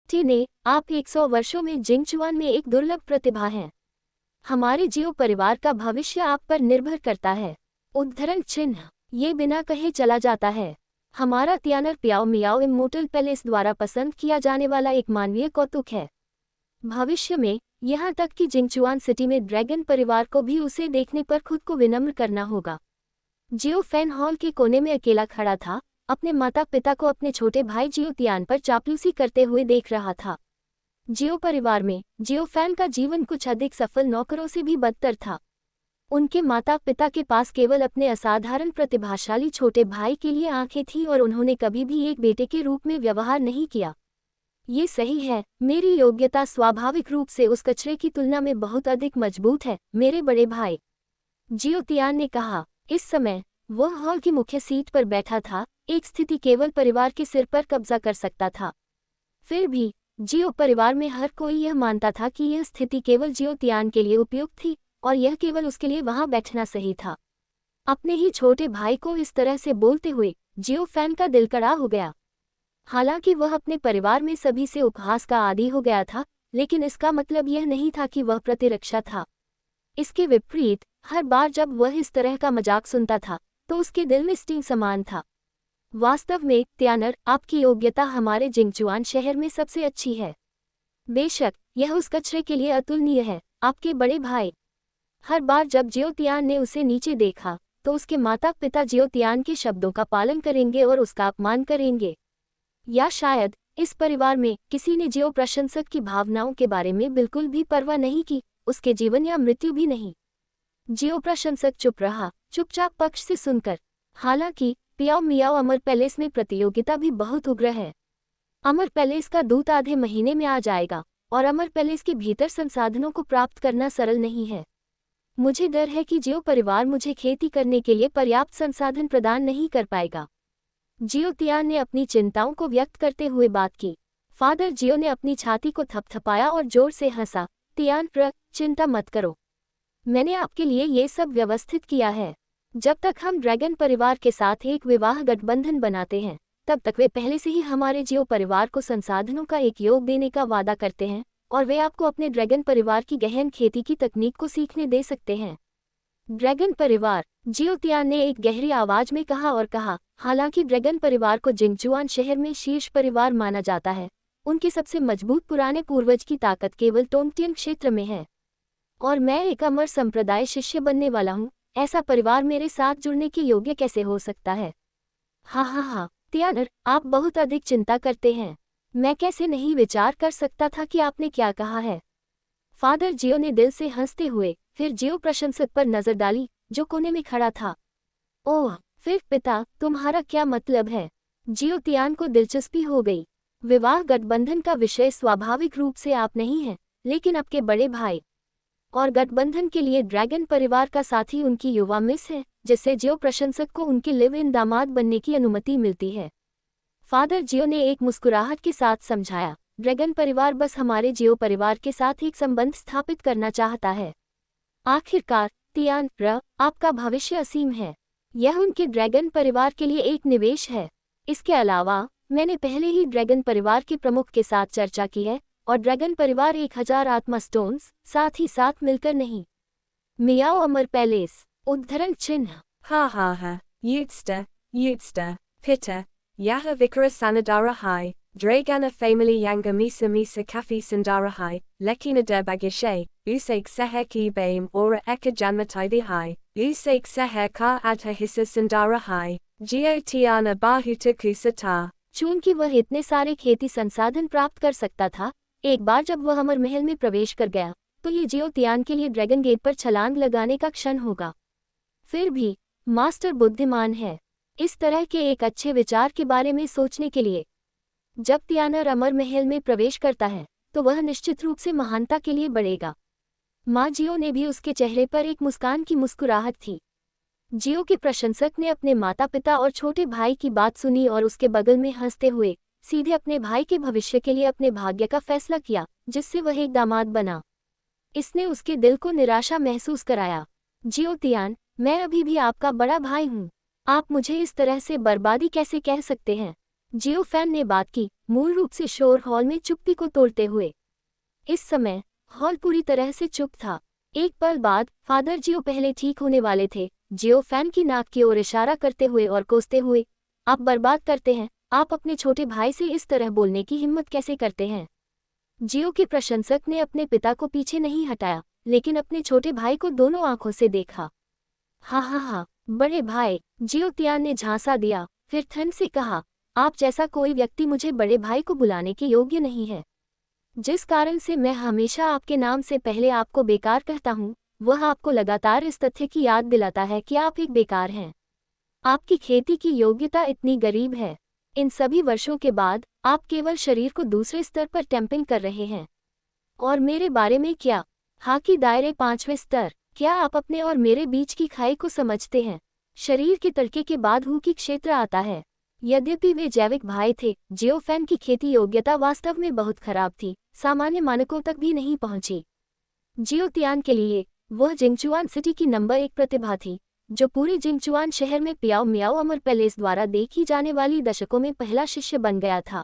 टीने, आप 100 वर्षों में जिंगचुआन में एक दुर्लभ प्रतिभा हैं। हमारे जियो परिवार का भविष्य आप पर निर्भर करता है। उद्धरण चिन्ह। ये बिना कहे चला जाता है। हमारा तियानर प्याओ मियाओ इमोर्टल पैलेस द्वारा पसंद किया जाने वाला एक मानवीय कौतुक है। भविष्य में, यहाँ तक कि जिंगचुआन सिटी में ड्रैगन परिवार को भी उसे देखने पर खुद को विनम्र करना होगा। जियो फैन हॉल के कोने में अकेला खड़ा था, अपने माता पिता को अपने छोटे भाई जियो तियान पर चापलूसी करते हुए देख रहा था। जियो परिवार में जियो फैन का जीवन कुछ अधिक सफल नौकरों से भी बदतर था। उनके माता पिता के पास केवल अपने असाधारण प्रतिभाशाली छोटे भाई के लिए आंखें थीं और उन्होंने कभी भी एक बेटे के रूप में व्यवहार नहीं किया। ये सही है, मेरी योग्यता स्वाभाविक रूप से उस कचरे की तुलना में बहुत अधिक मजबूत है, मेरे बड़े भाई, जियो तियान ने कहा। इस समय वह हॉल की मुख्य सीट पर बैठा था, एक स्थिति केवल परिवार के सिर पर कब्जा कर सकता था। फिर भी जियो परिवार में हर कोई यह मानता था कि यह स्थिति केवल जियो तियान के लिए उपयुक्त थी और यह केवल उसके लिए वहां बैठना सही था। अपने ही छोटे भाई को इस तरह से बोलते हुए जियो फैन का दिल कड़ा हो गया। हालांकि वह अपने परिवार में सभी से उपहास का आदी हो गया था, लेकिन इसका मतलब यह नहीं था कि वह प्रतिरक्षा था। इसके विपरीत, हर बार जब वह इस तरह का मजाक सुनता था तो उसके दिल में स्टिंग समान था। वास्तव में तियानर, आपकी योग्यता हमारे जिंगचुआन शहर में सबसे अच्छी है। बेशक यह उस कचरे के लिए अतुलनीय है, आपके बड़े भाई। हर बार जब जियो तियान ने उसे नीचे देखा तो उसके माता पिता जियो तियान के शब्दों का पालन करेंगे और उसका अपमान करेंगे। या शायद इस परिवार में किसी ने जियो प्रशंसक की भावनाओं के बारे में बिल्कुल भी परवाह नहीं की, उसके जीवन या मृत्यु भी नहीं। जियो प्रशंसक चुप रहा, चुपचाप पक्ष से सुनकर। हालांकि पियाओ मियाओ अमर पैलेस में प्रतियोगिता भी बहुत उग्र है। अमर पैलेस का दूत आधे महीने में आ जाएगा और अमर पैलेस के भीतर संसाधनों को प्राप्त करना सरल नहीं है। मुझे डर है कि जियो परिवार मुझे खेती करने के लिए पर्याप्त संसाधन प्रदान नहीं कर पाएगा। जियो तियान ने अपनी चिंताओं को व्यक्त करते हुए बात की। फादर जियो ने अपनी छाती को थपथपाया और जोर से हंसा। तियान, चिंता मत करो, मैंने आपके लिए ये सब व्यवस्थित किया है। जब तक हम ड्रैगन परिवार के साथ एक विवाह गठबंधन बनाते हैं, तब तक वे पहले से ही हमारे जियो परिवार को संसाधनों का एक योग देने का वादा करते हैं और वे आपको अपने ड्रैगन परिवार की गहन खेती की तकनीक को सीखने दे सकते हैं। ड्रैगन परिवार, जियो तियान ने एक गहरी आवाज में कहा और कहा, हालांकि ड्रैगन परिवार को जिंगचुआन शहर में शीर्ष परिवार माना जाता है, उनके सबसे मजबूत पुराने पूर्वज की ताकत केवल टोंगटियन क्षेत्र में है। और मैं एक अमर संप्रदाय शिष्य बनने वाला हूँ, ऐसा परिवार मेरे साथ जुड़ने के योग्य कैसे हो सकता है? हाँ, तियानर, आप बहुत अधिक चिंता करते हैं। मैं कैसे नहीं विचार कर सकता था कि आपने क्या कहा है। फादर जियो ने दिल से हंसते हुए फिर जियो प्रशंसक पर नजर डाली, जो कोने में खड़ा था। ओह, फिर पिता, तुम्हारा क्या मतलब है? जियो तियान को दिलचस्पी हो गई। विवाह गठबंधन का विषय स्वाभाविक रूप से आप नहीं हैं, लेकिन आपके बड़े भाई। और गठबंधन के लिए ड्रैगन परिवार का साथी उनकी युवा मिस है, जिससे जियो प्रशंसक को उनके लिव इन दामाद बनने की अनुमति मिलती है। फादर जियो ने एक मुस्कुराहट के साथ समझाया, ड्रैगन परिवार बस हमारे जियो परिवार के साथ एक संबंध स्थापित करना चाहता है। आखिरकार, तियान, आपका भविष्य असीम है। यह उनके ड्रैगन परिवार के लिए एक निवेश है। इसके अलावा, मैंने पहले ही ड्रैगन परिवार के प्रमुख के साथ चर्चा की है और ड्रैगन परिवार 1000 आत्मा स्टोन्स, साथ ही साथ मिलकर नहीं। मियाओ अमर पैलेस। उद्धरण चिन्ह। Ha, Yutsta, Pitta, Yaha Vikara Sanadara Hai, Dragana Family Yanga Misa Kafi Sandara Hai, Lekina Derbagishe, Usake Seher Ki Baim Ora Eka Janmatai Hai, Usake Seher Ka Adha Hissa Sandara Hai, Geotiana Bahuta Kusata। चूंकि वह इतने सारे खेती संसाधन प्राप्त कर सकता था, एक बार जब वह अमर महल में प्रवेश कर गया, तो ये जियो तियान के लिए ड्रैगन गेट पर छलांग लगाने का क्षण होगा। फिर भी, मास्टर बुद्धिमान है, इस तरह के एक अच्छे विचार के बारे में सोचने के लिए। जब तियानर अमर महल में प्रवेश करता है, तो वह निश्चित रूप से महानता के लिए बढ़ेगा। माँ जियो ने भी उसके चेहरे पर एक मुस्कान की मुस्कुराहट थी। जियो के प्रशंसक ने अपने माता पिता और छोटे भाई की बात सुनी और उसके बगल में हंसते हुए सीधे अपने भाई के भविष्य के लिए अपने भाग्य का फैसला किया, जिससे वह एक दामाद बना। इसने उसके दिल को निराशा महसूस कराया। जियो तियान, मैं अभी भी आपका बड़ा भाई हूँ। आप मुझे इस तरह से बर्बादी कैसे कह सकते हैं? जियो फैन ने बात की, मूल रूप से शोर हॉल में चुप्पी को तोड़ते हुए। इस समय हॉल पूरी तरह से चुप था। एक पल बाद फादर जियो पहले ठीक होने वाले थे, जियो फैन की नाक की ओर इशारा करते हुए और कोसते हुए, आप बर्बाद करते हैं, आप अपने छोटे भाई से इस तरह बोलने की हिम्मत कैसे करते हैं। जियो के प्रशंसक ने अपने पिता को पीछे नहीं हटाया, लेकिन अपने छोटे भाई को दोनों आंखों से देखा। हाँ, बड़े भाई, जियो तियान ने झांसा दिया, फिर ठंड से कहा, आप जैसा कोई व्यक्ति मुझे बड़े भाई को बुलाने के योग्य नहीं है। जिस कारण से मैं हमेशा आपके नाम से पहले आपको बेकार कहता हूँ, वह आपको लगातार इस तथ्य की याद दिलाता है कि आप एक बेकार हैं। आपकी खेती की योग्यता इतनी गरीब है। इन सभी वर्षों के बाद आप केवल शरीर को दूसरे स्तर पर टैंपिंग कर रहे हैं। और मेरे बारे में क्या? हाकी दायरे 5वें स्तर। क्या आप अपने और मेरे बीच की खाई को समझते हैं? शरीर के तड़के के बाद हुकी क्षेत्र आता है। यद्यपि वे जैविक भाई थे, जियो फैन की खेती योग्यता वास्तव में बहुत खराब थी, सामान्य मानकों तक भी नहीं पहुंची। जियो तियान के लिए वह जिंगचुआन सिटी की नंबर 1 प्रतिभा थी, जो पूरे जिंगचुआन शहर में पियाओ मियाओ अमर पैलेस द्वारा देखी जाने वाली दशकों में पहला शिष्य बन गया था।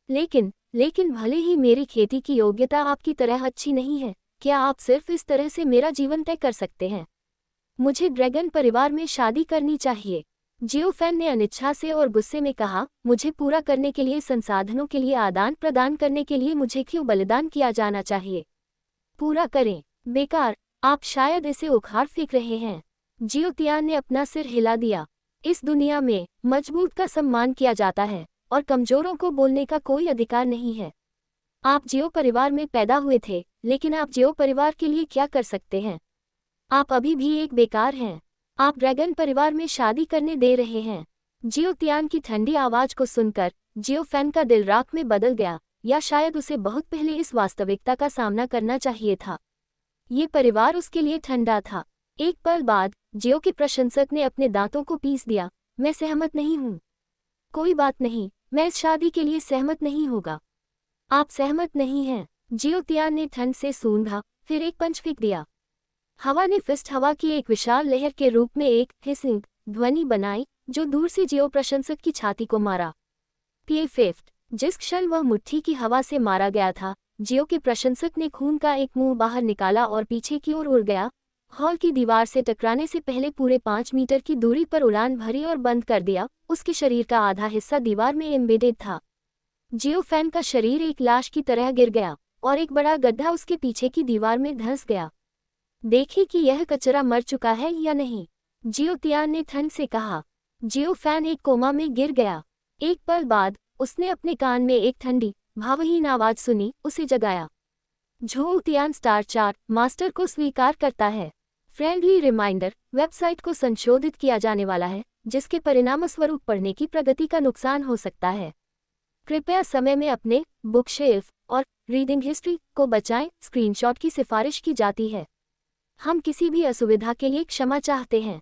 लेकिन भले ही मेरी खेती की योग्यता आपकी तरह अच्छी नहीं है, क्या आप सिर्फ इस तरह से मेरा जीवन तय कर सकते हैं? मुझे ड्रैगन परिवार में शादी करनी चाहिए। जियो फैन ने अनिच्छा से और गुस्से में कहा, मुझे पूरा करने के लिए संसाधनों के लिए आदान प्रदान करने के लिए मुझे क्यों बलिदान किया जाना चाहिए? पूरा करें। बेकार, आप शायद इसे उखाड़ फेंक रहे हैं। जियो तियान ने अपना सिर हिला दिया। इस दुनिया में मजबूत का सम्मान किया जाता है और कमजोरों को बोलने का कोई अधिकार नहीं है। आप जियो परिवार में पैदा हुए थे, लेकिन आप जियो परिवार के लिए क्या कर सकते हैं? आप अभी भी एक बेकार हैं। आप ड्रैगन परिवार में शादी करने दे रहे हैं। जियो तियान की ठंडी आवाज को सुनकर जियो फैन का दिल राख में बदल गया, या शायद उसे बहुत पहले इस वास्तविकता का सामना करना चाहिए था। ये परिवार उसके लिए ठंडा था। एक पल बाद जियो के प्रशंसक ने अपने दांतों को पीस दिया, मैं सहमत नहीं हूँ। कोई बात नहीं, मैं इस शादी के लिए सहमत नहीं होगा। आप सहमत नहीं हैं। जियो तियान ने ठंड से सूंघा, फिर एक पंच फेंक दिया। हवा ने फिस्ट हवा की एक विशाल लहर के रूप में एक हिसिंग ध्वनि बनाई, जो दूर से जियो प्रशंसक की छाती को मारा। फिफ्थ। जिस क्षण वह मुट्ठी की हवा से मारा गया था, जियो के प्रशंसक ने खून का एक मुंह बाहर निकाला और पीछे की ओर उड़ गया। हॉल की दीवार से टकराने से पहले पूरे 5 मीटर की दूरी पर उड़ान भरी और बंद कर दिया। उसके शरीर का आधा हिस्सा दीवार में एम्बेडेड था। जियो फैन का शरीर एक लाश की तरह गिर गया और एक बड़ा गड्ढा उसके पीछे की दीवार में धंस गया। देखें कि यह कचरा मर चुका है या नहीं, जियो तियान ने ठंड से कहा। जियो फैन एक कोमा में गिर गया। एक पल बाद उसने अपने कान में एक ठंडी, भावहीन आवाज सुनी, उसे जगाया। झोउ तियान स्टार 4 मास्टर को स्वीकार करता है। फ्रेंडली रिमाइंडर, वेबसाइट को संशोधित किया जाने वाला है, जिसके परिणामस्वरूप पढ़ने की प्रगति का नुकसान हो सकता है। कृपया समय में अपने बुक शेल्फ और रीडिंग हिस्ट्री को बचाएं। स्क्रीनशॉट की सिफारिश की जाती है। हम किसी भी असुविधा के लिए क्षमा चाहते हैं।